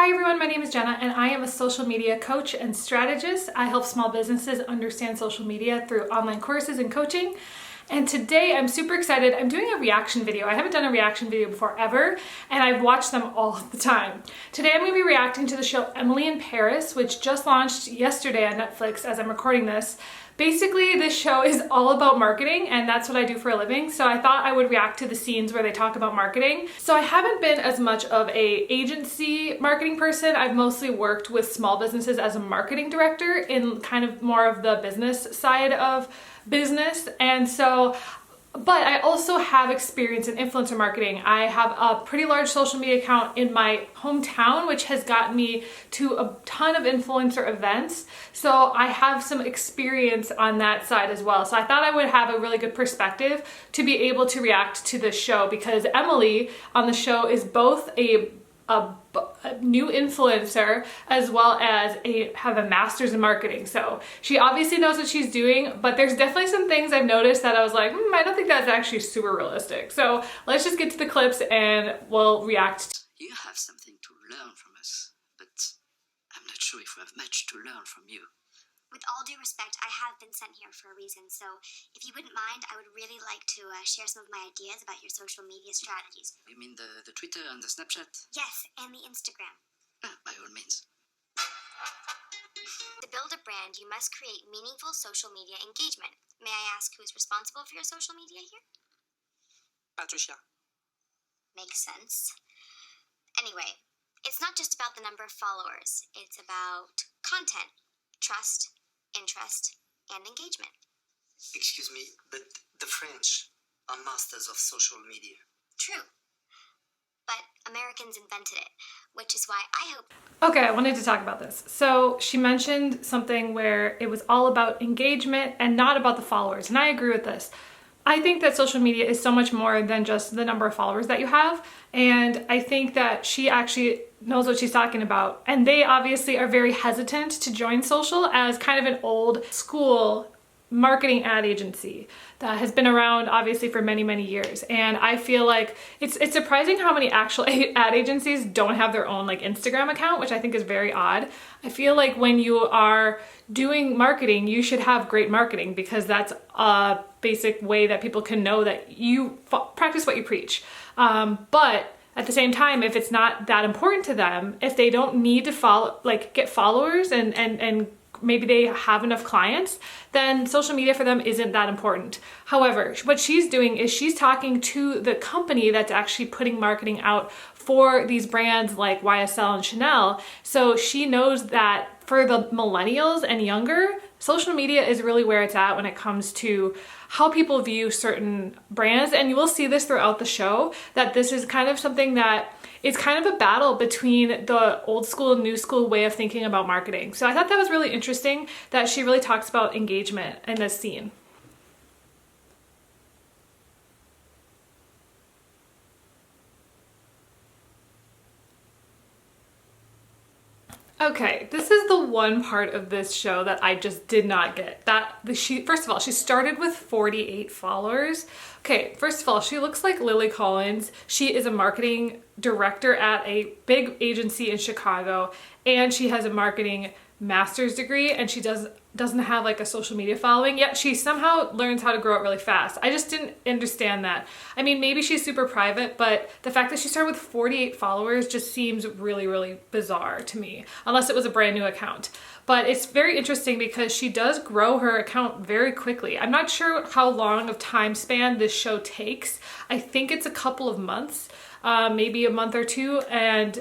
Hi everyone, my name is Jenna and I am a social media coach and strategist. I help small businesses understand social media through online courses and coaching. And today I'm super excited. I'm doing a reaction video. I haven't done a reaction video before ever, and I've watched them all the time. Today I'm going to be reacting to the show Emily in Paris, which just launched yesterday on Netflix as I'm recording this. Basically, this show is all about marketing, and that's what I do for a living. So I thought I would react to the scenes where they talk about marketing. So I haven't been as much of a agency marketing person. I've mostly worked with small businesses as a marketing director in kind of more of the business side of business. And so, but I also have experience in influencer marketing. I have a pretty large social media account in my hometown, which has gotten me to a ton of influencer events. So I have some experience on that side as well. So I thought I would have a really good perspective to be able to react to this show, because Emily on the show is both a new influencer as well as have a master's in marketing. So she obviously knows what she's doing, but there's definitely some things I've noticed that I was like, I don't think that's actually super realistic. So let's just get to the clips and we'll react. You have something to learn from us, but I'm not sure if we have much to learn from you. With all due respect, I have been sent here for a reason, so if you wouldn't mind, I would really like to share some of my ideas about your social media strategies. You mean the Twitter and the Snapchat? Yes, and the Instagram. By all means. To build a brand, you must create meaningful social media engagement. May I ask who is responsible for your social media here? Patricia. Makes sense. Anyway, it's not just about the number of followers. It's about content, trust, interest, and engagement. Excuse me, but the French are masters of social media. True. But Americans invented it, which is why I hope... Okay, I wanted to talk about this. So she mentioned something where it was all about engagement and not about the followers, and I agree with this. I think that social media is so much more than just the number of followers that you have, and I think that she actually knows what she's talking about. And they obviously are very hesitant to join social as kind of an old school marketing ad agency that has been around obviously for many, many years. And I feel like it's surprising how many actual ad agencies don't have their own like Instagram account, which I think is very odd. I feel like when you are doing marketing, you should have great marketing, because that's a basic way that people can know that you practice what you preach. But at the same time, if it's not that important to them, if they don't need to follow, like get followers and maybe they have enough clients, then social media for them isn't that important. However, what she's doing is she's talking to the company that's actually putting marketing out for these brands like YSL and Chanel. So she knows that for the millennials and younger, social media is really where it's at when it comes to how people view certain brands. And you will see this throughout the show, that this is kind of something that it's kind of a battle between the old school and new school way of thinking about marketing. So I thought that was really interesting that she really talks about engagement in this scene. Okay, this is the one part of this show that I just did not get. First of all, she started with 48 followers. Okay, first of all, she looks like Lily Collins. She is a marketing director at a big agency in Chicago, and she has a marketing master's degree, and she doesn't have like a social media following, yet she somehow learns how to grow it really fast. I just didn't understand that. I mean, maybe she's super private, but the fact that she started with 48 followers just seems really, really bizarre to me, unless it was a brand new account. But it's very interesting because she does grow her account very quickly. I'm not sure how long of time span this show takes. I think it's a couple of months. Maybe a month or two, and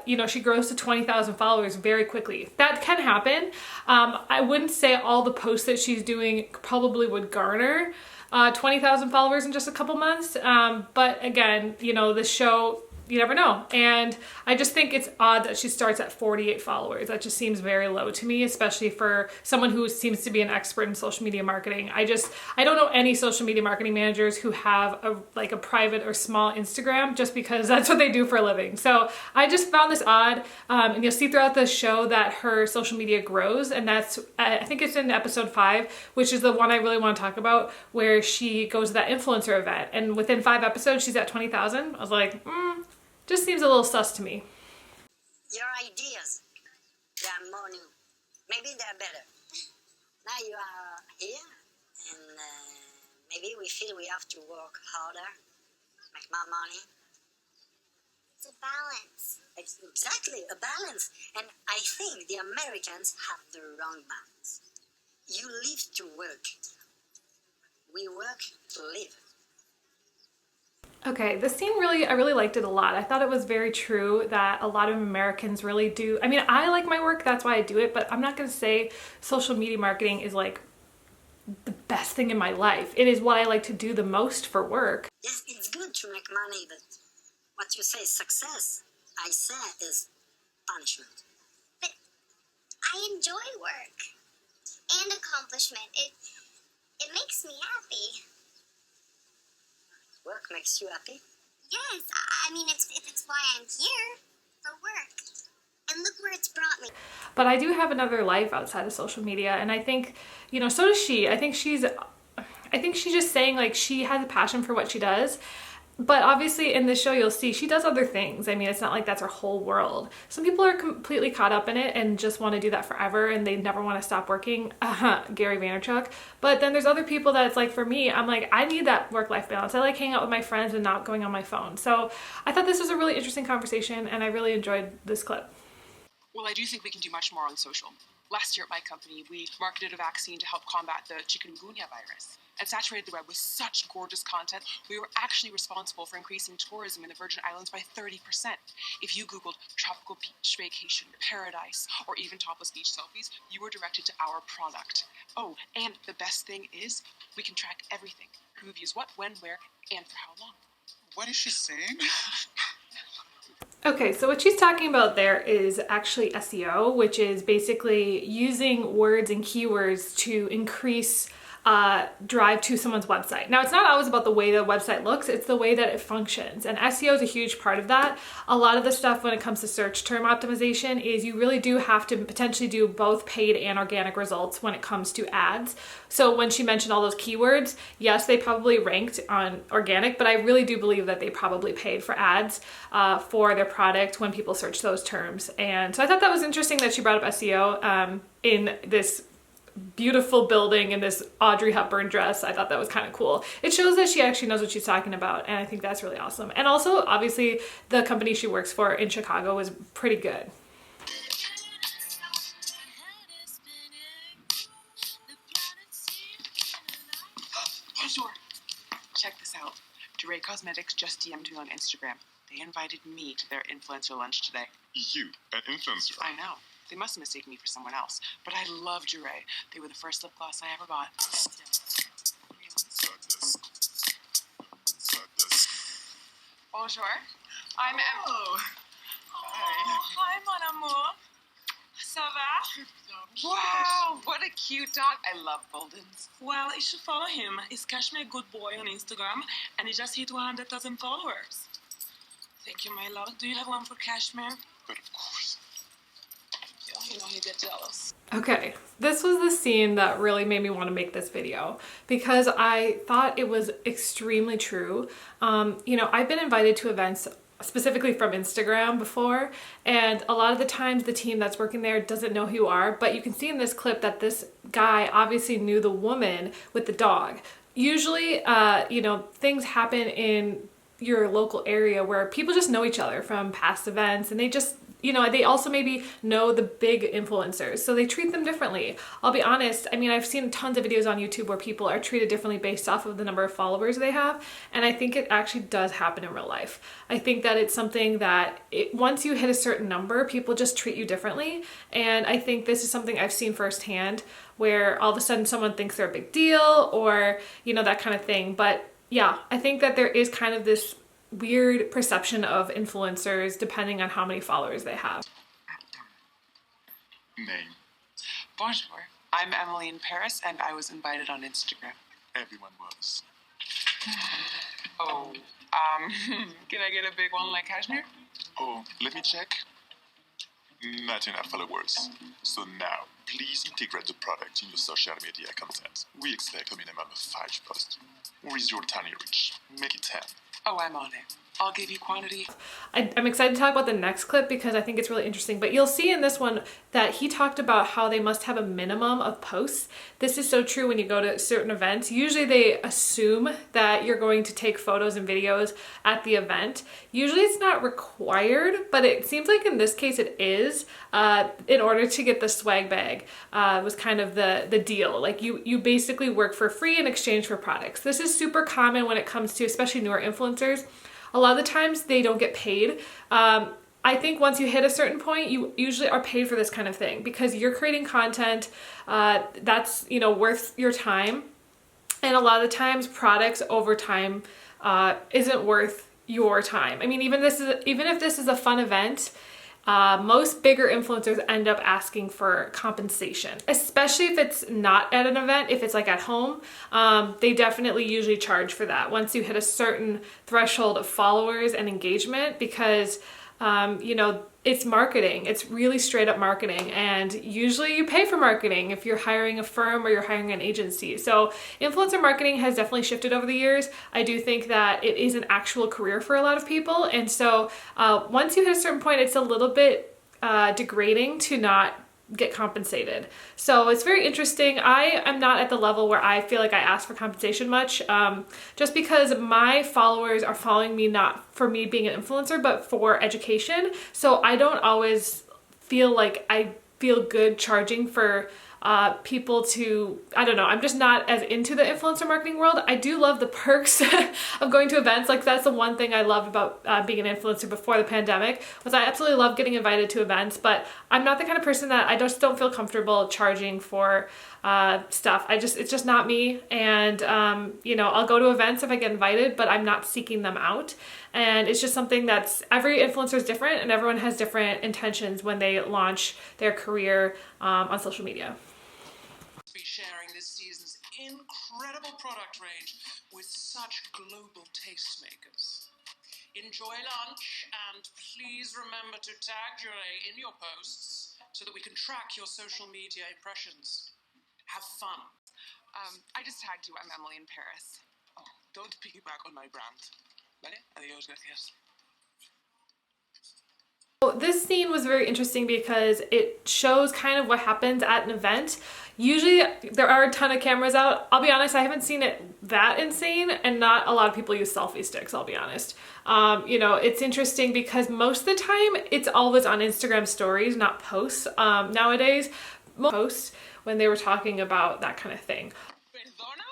you know, she grows to 20,000 followers very quickly. That can happen. I wouldn't say all the posts that she's doing probably would garner 20,000 followers in just a couple months, but again, you know, the show, you never know. And I just think it's odd that she starts at 48 followers. That just seems very low to me, especially for someone who seems to be an expert in social media marketing. I don't know any social media marketing managers who have a private or small Instagram, just because that's what they do for a living. So I just found this odd. And you'll see throughout the show that her social media grows, and that's, I think it's in episode 5, which is the one I really want to talk about, where she goes to that influencer event, and within 5 episodes she's at 20,000. I was like, just seems a little sus to me. Your ideas, they are more new. Maybe they are better. Now you are here, and maybe we feel we have to work harder, make more money. It's a balance. It's exactly a balance. And I think the Americans have the wrong balance. You live to work. We work to live. Okay, this scene I really liked it a lot. I thought it was very true that a lot of Americans really do. I mean, I like my work, that's why I do it, but I'm not gonna say social media marketing is like the best thing in my life. It is what I like to do the most for work. Yes, it's good to make money, but what you say is success, I say is punishment. But I enjoy work and accomplishment. It makes me happy. Work makes you happy? Yes, I mean, it's why I'm here, for work. And look where it's brought me. But I do have another life outside of social media, and I think, you know, so does she. I think she's just saying like she has a passion for what she does. But obviously in this show you'll see she does other things. I mean, it's not like that's her whole world. Some people are completely caught up in it and just want to do that forever and they never want to stop working. Gary Vaynerchuk. But then there's other people that it's like, for me, I'm like, I need that work-life balance. I like hanging out with my friends and not going on my phone. So I thought this was a really interesting conversation and I really enjoyed this clip. Well, I do think we can do much more on social. Last year at my company, we marketed a vaccine to help combat the chikungunya virus and saturated the web with such gorgeous content. We were actually responsible for increasing tourism in the Virgin Islands by 30%. If you Googled tropical beach vacation, paradise, or even topless beach selfies, you were directed to our product. Oh, and the best thing is we can track everything. Who views what, when, where, and for how long. What is she saying? Okay, so what she's talking about there is actually SEO, which is basically using words and keywords to increase drive to someone's website. Now, it's not always about the way the website looks, it's the way that it functions. And SEO is a huge part of that. A lot of the stuff when it comes to search term optimization is you really do have to potentially do both paid and organic results when it comes to ads. So when she mentioned all those keywords, yes, they probably ranked on organic, but I really do believe that they probably paid for ads for their product when people search those terms. And so I thought that was interesting that she brought up SEO in this beautiful building in this Audrey Hepburn dress. I thought that was kind of cool. It shows that she actually knows what she's talking about, and I think that's really awesome. And also, obviously, the company she works for in Chicago was pretty good. Bonjour. Check this out. Duray Cosmetics just DM'd me on Instagram. They invited me to their influencer lunch today. You, an influencer? I know. They must have mistaken me for someone else. But I love Duray. They were the first lip gloss I ever bought. Bonjour. I'm Emma. Oh, Hi, mon amour. Ça va? Wow, what a cute dog. I love Goldens. Well, you should follow him. He's Kashmir Good Boy on Instagram, and he just hit 100,000 followers. Thank you, my love. Do you have one for Kashmir? but of course. Yeah, you know he gets jealous. Okay, this was the scene that really made me want to make this video because I thought it was extremely true. You know, I've been invited to events specifically from Instagram before, and a lot of the times the team that's working there doesn't know who you are, but you can see in this clip that this guy obviously knew the woman with the dog. Usually, you know, things happen in your local area where people just know each other from past events, and they just, you know, they also maybe know the big influencers, so they treat them differently. I'll be honest, I mean, I've seen tons of videos on YouTube where people are treated differently based off of the number of followers they have, and I think it actually does happen in real life. I think that it's something that once you hit a certain number, people just treat you differently, and I think this is something I've seen firsthand where all of a sudden someone thinks they're a big deal or, you know, that kind of thing. But yeah, I think that there is kind of this weird perception of influencers depending on how many followers they have. Name. Bonjour. I'm Emily in Paris, and I was invited on Instagram. Everyone was. Oh, can I get a big one like Kashmir? Oh, let me check. Not enough followers. So now, please integrate the product in your social media content. We expect a minimum of 5 posts. Where is your tiny reach? Make it 10. Oh, I'm on it. I'll give you quantity. I'm excited to talk about the next clip because I think it's really interesting, but you'll see in this one that he talked about how they must have a minimum of posts. This is so true when you go to certain events. Usually they assume that you're going to take photos and videos at the event. Usually it's not required, but it seems like in this case it is. In order to get the swag bag was kind of the deal. Like you basically work for free in exchange for products. This is super common when it comes to especially newer influencers. A lot of the times they don't get paid. I think once you hit a certain point, you usually are paid for this kind of thing because you're creating content that's, you know, worth your time. And a lot of the times products over time isn't worth your time. I mean, even if this is a fun event, most bigger influencers end up asking for compensation, especially if it's not at an event. If it's like at home, they definitely usually charge for that once you hit a certain threshold of followers and engagement because, you know, it's marketing. It's really straight up marketing, and usually you pay for marketing if you're hiring a firm or you're hiring an agency. So influencer marketing has definitely shifted over the years. I do think that it is an actual career for a lot of people, and so once you hit a certain point, it's a little bit degrading to not get compensated. So it's very interesting. I am not at the level where I feel like I ask for compensation much, just because my followers are following me not for me being an influencer, but for education. So I don't always feel like I feel good charging for people to, I don't know, I'm just not as into the influencer marketing world. I do love the perks of going to events. Like that's the one thing I loved about being an influencer before the pandemic was I absolutely love getting invited to events, but I'm not the kind of person that I just don't feel comfortable charging for stuff. It's just not me. And, you know, I'll go to events if I get invited, but I'm not seeking them out. And it's just something that's, every influencer is different and everyone has different intentions when they launch their career on social media. Be sharing this season's incredible product range with such global tastemakers. Enjoy lunch and please remember to tag Jure in your posts so that we can track your social media impressions. Have fun. I just tagged you. I'm Emily in Paris. Oh, don't piggyback on my brand. Vale? Adiós, gracias. So this scene was very interesting because it shows kind of what happens at an event. Usually there are a ton of cameras out. I'll be honest, I haven't seen it that insane, and not a lot of people use selfie sticks, I'll be honest. You know, it's interesting because most of the time it's always on Instagram stories, not posts. Nowadays, most posts when they were talking about that kind of thing. Perdona?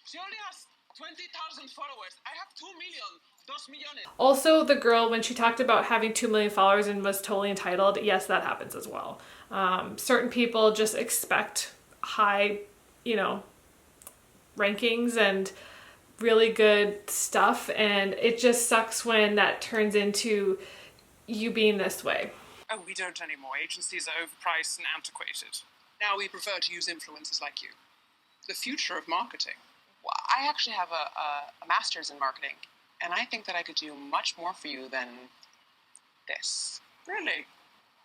She only has 20,000 followers. I have 2 million. Also, the girl, when she talked about having 2 million followers and was totally entitled, yes, that happens as well. Certain people just expect high, you know, rankings and really good stuff, and it just sucks when that turns into you being this way. Oh, we don't anymore. Agencies are overpriced and antiquated. Now we prefer to use influencers like you. The future of marketing. Well, I actually have a master's in marketing. And I think that I could do much more for you than this. Really?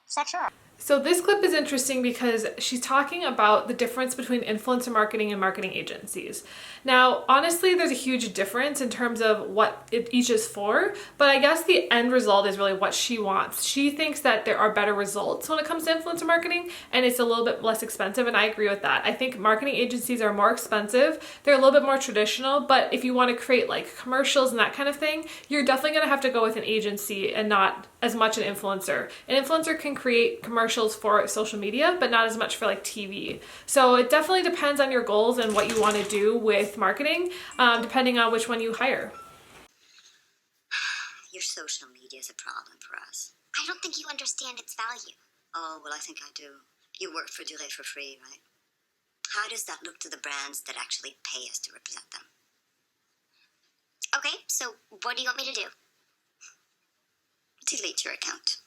Such a... So this clip is interesting because she's talking about the difference between influencer marketing and marketing agencies. Now, honestly, there's a huge difference in terms of what it each is for, but I guess the end result is really what she wants. She thinks that there are better results when it comes to influencer marketing, and it's a little bit less expensive, and I agree with that. I think marketing agencies are more expensive. They're a little bit more traditional, but if you want to create like commercials and that kind of thing, you're definitely going to have to go with an agency and not as much an influencer. An influencer can create commercials for social media, but not as much for like TV. So it definitely depends on your goals and what you want to do with marketing, depending on which one you hire. Your social media is a problem for us. I don't think you understand its value. Oh, well, I think I do. You work for Dure for free, right? How does that look to the brands that actually pay us to represent them? Okay, so what do you want me to do? Delete your account.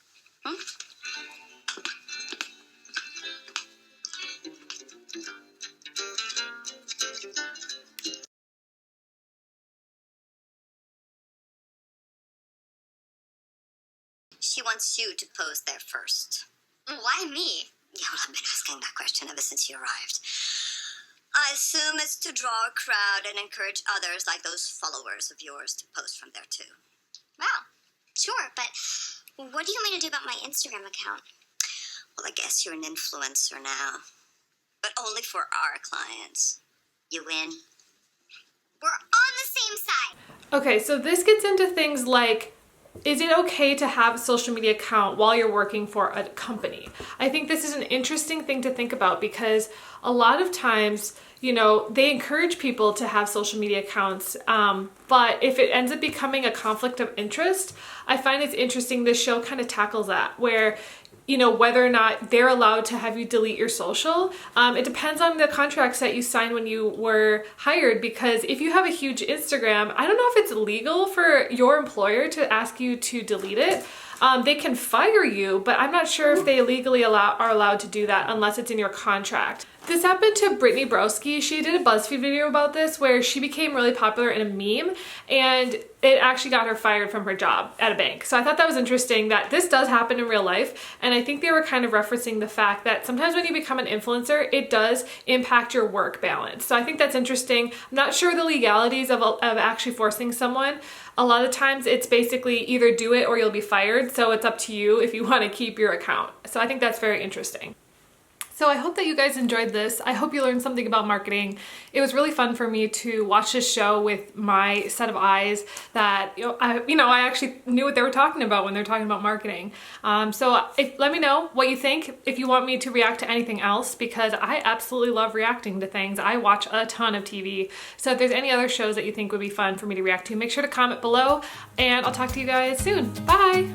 She wants you to post there first. Why me? Yeah, well, I've been asking that question ever since you arrived. I assume it's to draw a crowd and encourage others like those followers of yours to post from there too. Well, sure, but what do you want me to do about my Instagram account? Well, I guess you're an influencer now, but only for our clients. You win. We're on the same side. Okay, so this gets into things like, is it okay to have a social media account while you're working for a company? I think this is an interesting thing to think about because a lot of times, you know, they encourage people to have social media accounts, but if it ends up becoming a conflict of interest, I find it's interesting this show kind of tackles that, where you know, whether or not they're allowed to have you delete your social. It depends on the contracts that you signed when you were hired, because if you have a huge Instagram, I don't know if it's legal for your employer to ask you to delete it. They can fire you, but I'm not sure if they legally are allowed to do that unless it's in your contract. This happened to Brittany Broski. She did a BuzzFeed video about this where she became really popular in a meme and it actually got her fired from her job at a bank. So I thought that was interesting that this does happen in real life. And I think they were kind of referencing the fact that sometimes when you become an influencer, it does impact your work balance. So I think that's interesting. I'm not sure the legalities of actually forcing someone. A lot of times it's basically either do it or you'll be fired. So it's up to you if you want to keep your account. So I think that's very interesting. So I hope that you guys enjoyed this. I hope you learned something about marketing. It was really fun for me to watch this show with my set of eyes that, I actually knew what they were talking about when they're talking about marketing. Let me know what you think, if you want me to react to anything else, because I absolutely love reacting to things. I watch a ton of TV. So if there's any other shows that you think would be fun for me to react to, make sure to comment below and I'll talk to you guys soon. Bye.